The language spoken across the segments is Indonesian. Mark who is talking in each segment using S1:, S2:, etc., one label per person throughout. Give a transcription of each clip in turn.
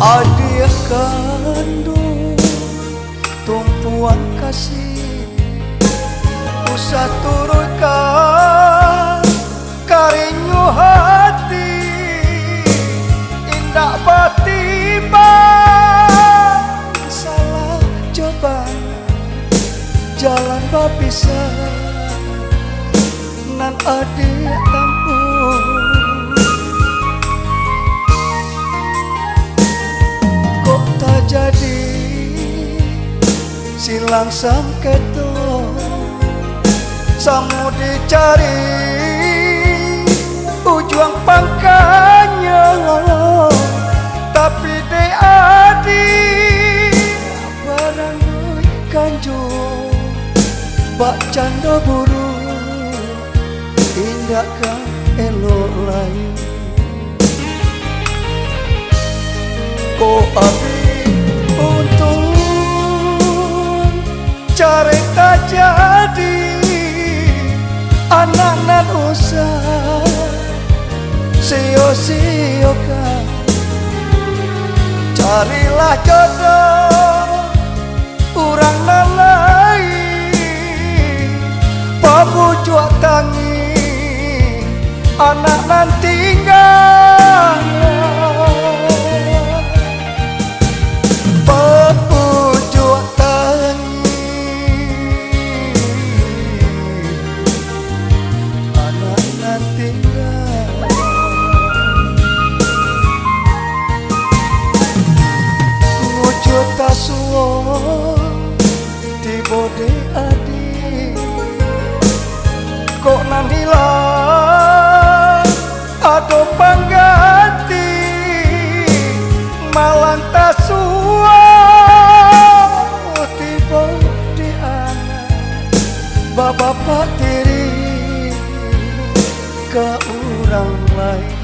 S1: Adik kandung tumpuan kasih usah turutkan karinyu hati indah batiba salah coba jalan bapisah nan adik tampung kok tak jadi silang sangketo samu dicari ujung pangkanya tapi de adi barang kanjo bak canda buru indah kan elok lain kok abi untung cari tak jadi anak nan usah sio-sio kan carilah jodoh urang nan lain pabujuk tangi anak nan tinggal pabujuk tangi anak nan tinggal wujud tasuwon di bode adik kok nan hilang ado pangganti malang tasuwon di bode anak bapak tiri ke orang lain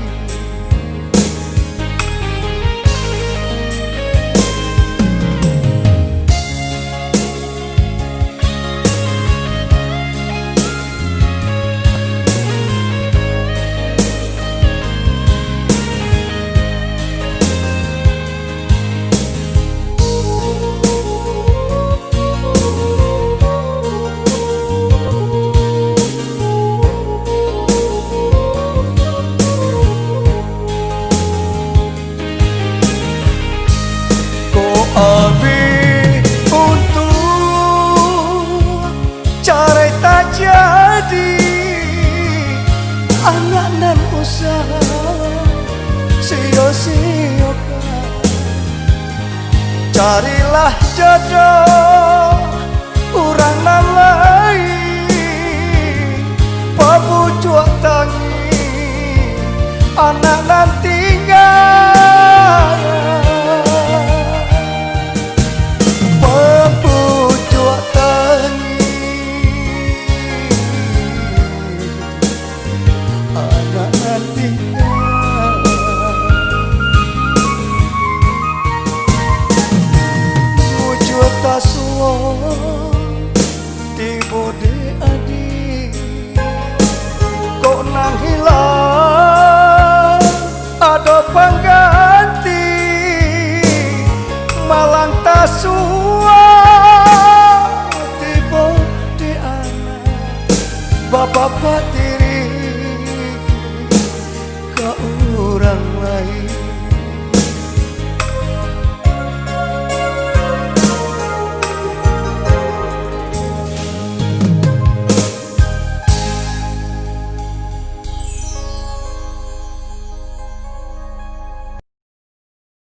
S1: abi untuk cara tak jadi anak nan usaha sio-sio carilah jodoh urang nan lain pabujuk tangi